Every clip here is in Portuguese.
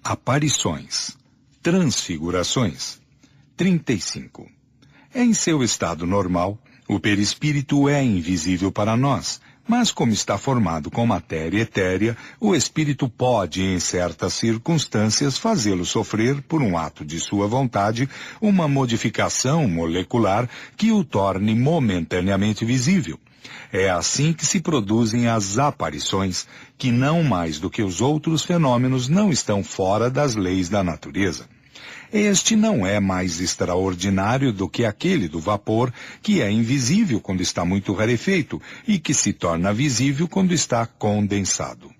Aparições, transfigurações. 35. Em seu estado normal, o perispírito é invisível para nós, mas como está formado com matéria etérea, o espírito pode, em certas circunstâncias, fazê-lo sofrer, por um ato de sua vontade, uma modificação molecular que o torne momentaneamente visível. É assim que se produzem as aparições, que não mais do que os outros fenômenos não estão fora das leis da natureza. Este não é mais extraordinário do que aquele do vapor, que é invisível quando está muito rarefeito e que se torna visível quando está condensado.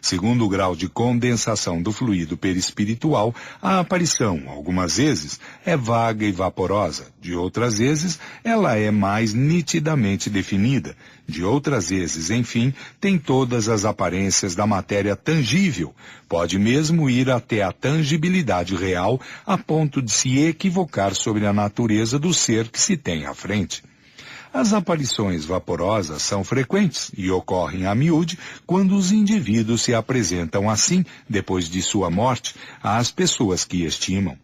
Segundo o grau de condensação do fluido perispiritual, a aparição, algumas vezes, é vaga e vaporosa. De outras vezes, ela é mais nitidamente definida. De outras vezes, enfim, tem todas as aparências da matéria tangível. Pode mesmo ir até a tangibilidade real, a ponto de se equivocar sobre a natureza do ser que se tem à frente. As aparições vaporosas são frequentes e ocorrem a miúde quando os indivíduos se apresentam assim, depois de sua morte, às pessoas que estimam.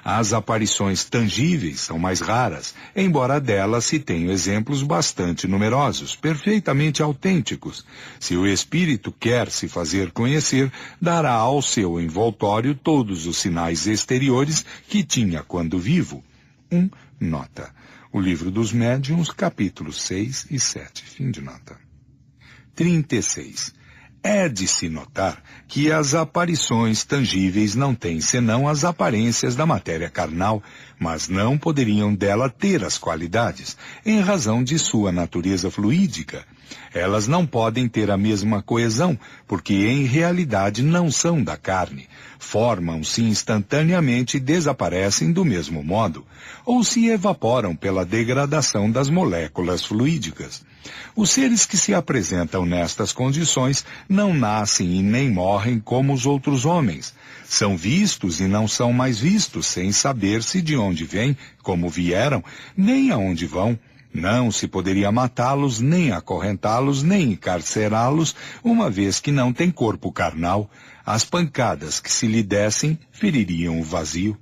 As aparições tangíveis são mais raras, embora delas se tenham exemplos bastante numerosos, perfeitamente autênticos. Se o espírito quer se fazer conhecer, dará ao seu envoltório todos os sinais exteriores que tinha quando vivo. Nota. O Livro dos Médiuns, capítulos 6 e 7. Fim de nota. 36. É de se notar que as aparições tangíveis não têm senão as aparências da matéria carnal, mas não poderiam dela ter as qualidades, em razão de sua natureza fluídica. Elas não podem ter a mesma coesão, porque em realidade não são da carne. Formam-se instantaneamente e desaparecem do mesmo modo, ou se evaporam pela degradação das moléculas fluídicas. Os seres que se apresentam nestas condições não nascem e nem morrem como os outros homens. São vistos e não são mais vistos, sem saber-se de onde vêm, como vieram, nem aonde vão. Não se poderia matá-los, nem acorrentá-los, nem encarcerá-los, uma vez que não têm corpo carnal. As pancadas que se lhe dessem feririam o vazio.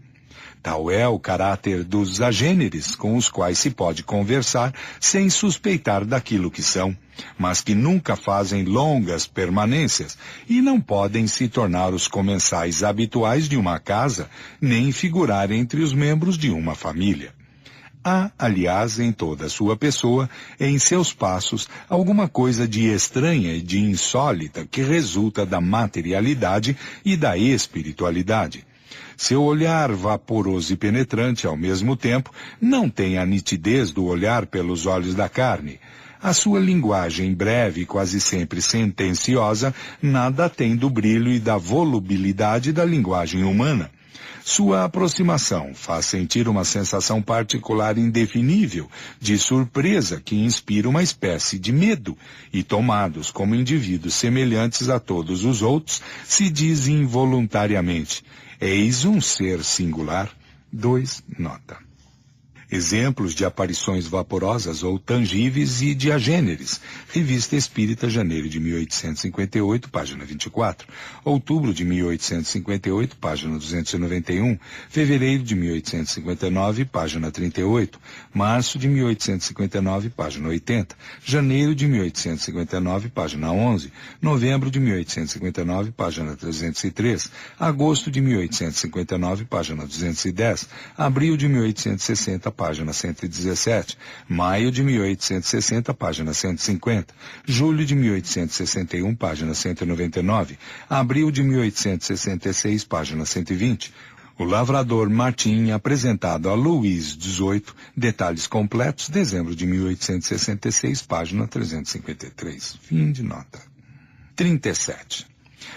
Tal é o caráter dos agêneres com os quais se pode conversar sem suspeitar daquilo que são, mas que nunca fazem longas permanências e não podem se tornar os comensais habituais de uma casa, nem figurar entre os membros de uma família. Há, aliás, em toda a sua pessoa, em seus passos, alguma coisa de estranha e de insólita que resulta da materialidade e da espiritualidade. Seu olhar vaporoso e penetrante ao mesmo tempo não tem a nitidez do olhar pelos olhos da carne. A sua linguagem breve e quase sempre sentenciosa nada tem do brilho e da volubilidade da linguagem humana. Sua aproximação faz sentir uma sensação particular indefinível, de surpresa que inspira uma espécie de medo, e tomados como indivíduos semelhantes a todos os outros, se diz involuntariamente: eis um ser singular. 2. Nota. Exemplos de aparições vaporosas ou tangíveis e de agêneres. Revista Espírita, janeiro de 1858, página 24. Outubro de 1858, página 291. Fevereiro de 1859, página 38. Março de 1859, página 80. Janeiro de 1859, página 11. Novembro de 1859, página 303. Agosto de 1859, página 210. Abril de 1860, página 117, maio de 1860, página 150, julho de 1861, página 199, abril de 1866, página 120. O Lavrador Martim, apresentado a Luís XVIII, detalhes completos, dezembro de 1866, página 353. Fim de nota. 37.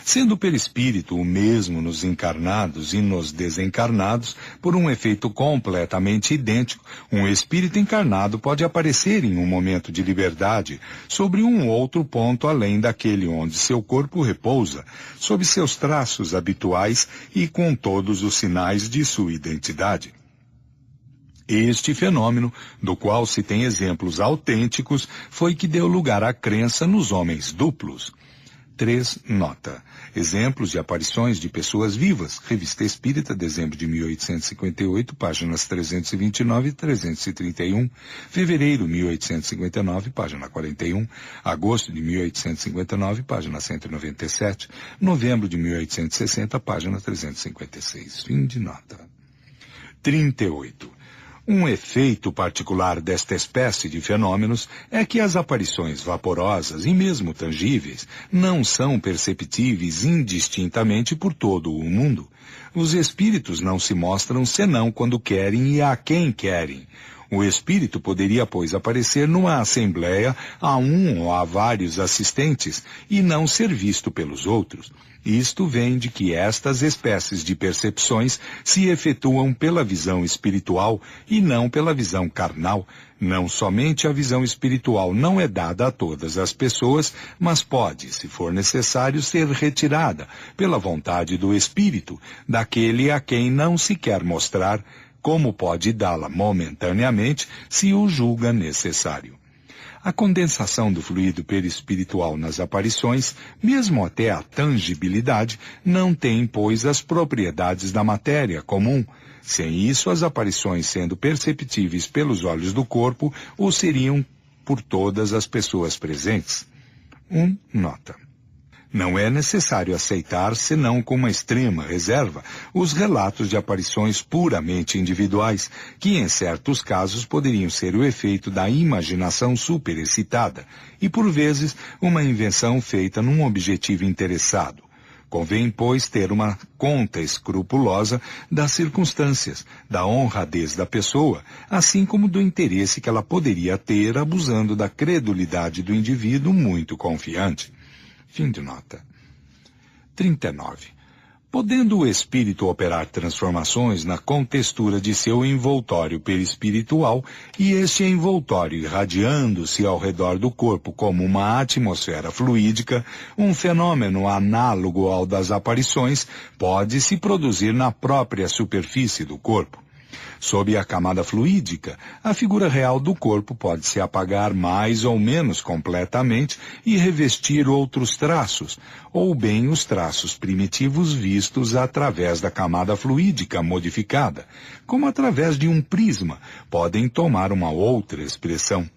Sendo o perispírito o mesmo nos encarnados e nos desencarnados, por um efeito completamente idêntico, um espírito encarnado pode aparecer em um momento de liberdade sobre um outro ponto além daquele onde seu corpo repousa, sob seus traços habituais e com todos os sinais de sua identidade. Este fenômeno, do qual se tem exemplos autênticos, foi que deu lugar à crença nos homens duplos. 3. Nota. Exemplos de aparições de pessoas vivas. Revista Espírita, dezembro de 1858, páginas 329 e 331. Fevereiro, 1859, página 41. Agosto de 1859, página 197. Novembro de 1860, página 356. Fim de nota. 38. Um efeito particular desta espécie de fenômenos é que as aparições vaporosas e mesmo tangíveis não são perceptíveis indistintamente por todo o mundo. Os espíritos não se mostram senão quando querem e a quem querem. O espírito poderia, pois, aparecer numa assembleia a um ou a vários assistentes e não ser visto pelos outros. Isto vem de que estas espécies de percepções se efetuam pela visão espiritual e não pela visão carnal. Não somente a visão espiritual não é dada a todas as pessoas, mas pode, se for necessário, ser retirada pela vontade do espírito, daquele a quem não se quer mostrar, como pode dá-la momentaneamente, se o julga necessário. A condensação do fluido perispiritual nas aparições, mesmo até a tangibilidade, não tem, pois, as propriedades da matéria comum. Sem isso, as aparições, sendo perceptíveis pelos olhos do corpo, o seriam por todas as pessoas presentes. 1. Nota. Não é necessário aceitar, senão com uma extrema reserva, os relatos de aparições puramente individuais, que em certos casos poderiam ser o efeito da imaginação superexcitada e, por vezes, uma invenção feita num objetivo interessado. Convém, pois, ter uma conta escrupulosa das circunstâncias, da honradez da pessoa, assim como do interesse que ela poderia ter abusando da credulidade do indivíduo muito confiante. Fim de nota. 39. Podendo o espírito operar transformações na contextura de seu envoltório perispiritual e este envoltório irradiando-se ao redor do corpo como uma atmosfera fluídica, um fenômeno análogo ao das aparições pode se produzir na própria superfície do corpo. Sob a camada fluídica, a figura real do corpo pode se apagar mais ou menos completamente e revestir outros traços, ou bem os traços primitivos vistos através da camada fluídica modificada, como através de um prisma, podem tomar uma outra expressão.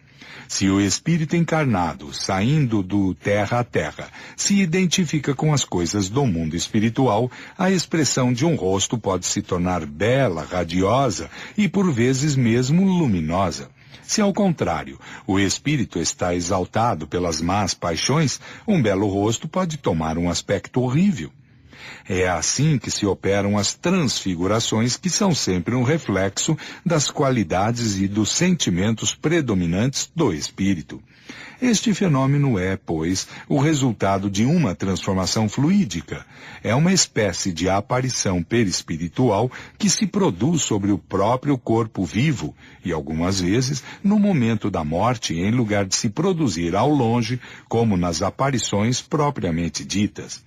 Se o espírito encarnado, saindo do terra a terra, se identifica com as coisas do mundo espiritual, a expressão de um rosto pode se tornar bela, radiosa e por vezes mesmo luminosa. Se ao contrário, o espírito está exaltado pelas más paixões, um belo rosto pode tomar um aspecto horrível. É assim que se operam as transfigurações, que são sempre um reflexo das qualidades e dos sentimentos predominantes do espírito. Este fenômeno é, pois, o resultado de uma transformação fluídica. É uma espécie de aparição perispiritual que se produz sobre o próprio corpo vivo e, algumas vezes, no momento da morte, em lugar de se produzir ao longe, como nas aparições propriamente ditas.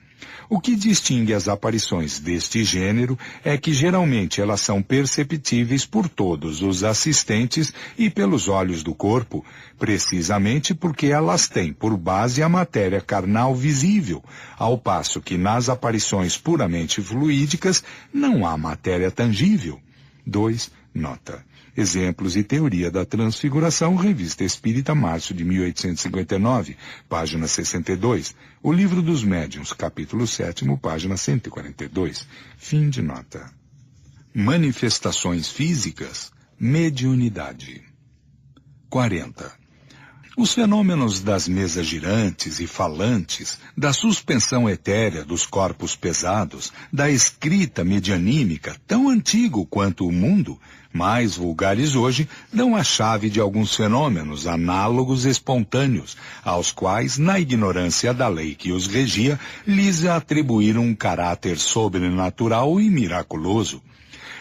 O que distingue as aparições deste gênero é que geralmente elas são perceptíveis por todos os assistentes e pelos olhos do corpo, precisamente porque elas têm por base a matéria carnal visível, ao passo que nas aparições puramente fluídicas não há matéria tangível. 2. Nota. Exemplos e Teoria da Transfiguração, Revista Espírita, março de 1859, página 62. O Livro dos Médiuns, capítulo 7º, página 142. Fim de nota. Manifestações físicas, mediunidade. 40. Os fenômenos das mesas girantes e falantes, da suspensão etérea dos corpos pesados, da escrita medianímica, tão antigo quanto o mundo, mais vulgares hoje, dão a chave de alguns fenômenos análogos espontâneos, aos quais, na ignorância da lei que os regia, lhes atribuíram um caráter sobrenatural e miraculoso.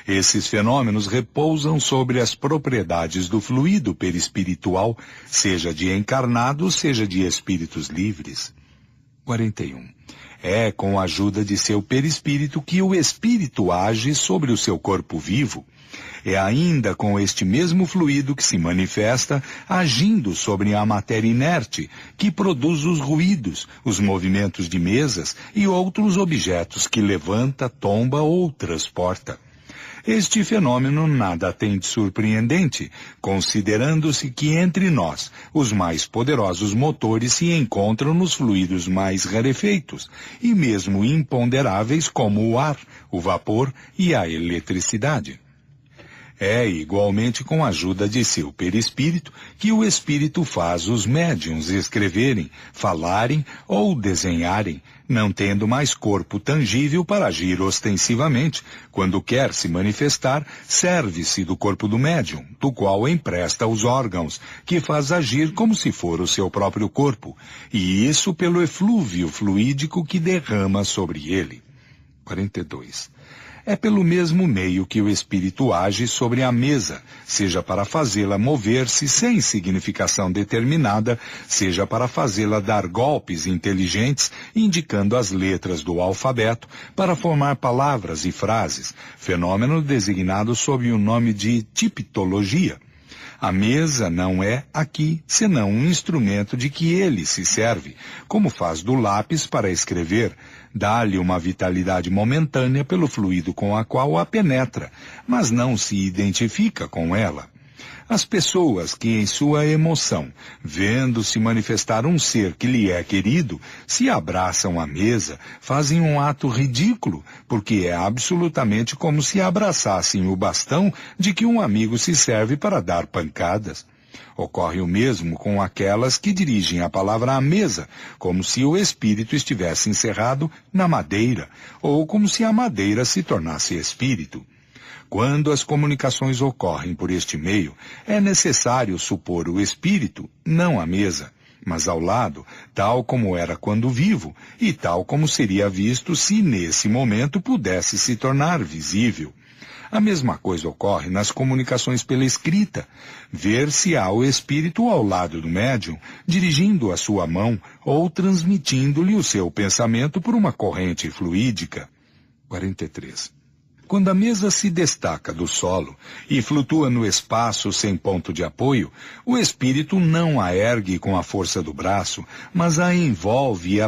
Esses fenômenos repousam sobre as propriedades do fluido perispiritual, seja de encarnados, seja de espíritos livres. 41. É com a ajuda de seu perispírito que o espírito age sobre o seu corpo vivo. É ainda com este mesmo fluido que se manifesta agindo sobre a matéria inerte, que produz os ruídos, os movimentos de mesas e outros objetos que levanta, tomba ou transporta. Este fenômeno nada tem de surpreendente, considerando-se que entre nós os mais poderosos motores se encontram nos fluidos mais rarefeitos e mesmo imponderáveis como o ar, o vapor e a eletricidade. É igualmente com a ajuda de seu perispírito que o espírito faz os médiuns escreverem, falarem ou desenharem, não tendo mais corpo tangível para agir ostensivamente. Quando quer se manifestar, serve-se do corpo do médium, do qual empresta os órgãos, que faz agir como se for o seu próprio corpo, e isso pelo eflúvio fluídico que derrama sobre ele. 42. É pelo mesmo meio que o espírito age sobre a mesa, seja para fazê-la mover-se sem significação determinada, seja para fazê-la dar golpes inteligentes, indicando as letras do alfabeto, para formar palavras e frases, fenômeno designado sob o nome de tipologia. A mesa não é, aqui, senão um instrumento de que ele se serve, como faz do lápis para escrever, dá-lhe uma vitalidade momentânea pelo fluido com a qual a penetra, mas não se identifica com ela. As pessoas que em sua emoção, vendo-se manifestar um ser que lhe é querido, se abraçam à mesa, fazem um ato ridículo, porque é absolutamente como se abraçassem o bastão de que um amigo se serve para dar pancadas. Ocorre o mesmo com aquelas que dirigem a palavra à mesa, como se o espírito estivesse encerrado na madeira, ou como se a madeira se tornasse espírito. Quando as comunicações ocorrem por este meio, é necessário supor o espírito, não a mesa, mas ao lado, tal como era quando vivo, e tal como seria visto se nesse momento pudesse se tornar visível. A mesma coisa ocorre nas comunicações pela escrita. Ver-se-á o espírito ao lado do médium, dirigindo a sua mão ou transmitindo-lhe o seu pensamento por uma corrente fluídica. 43. Quando a mesa se destaca do solo e flutua no espaço sem ponto de apoio, o espírito não a ergue com a força do braço, mas a envolve e a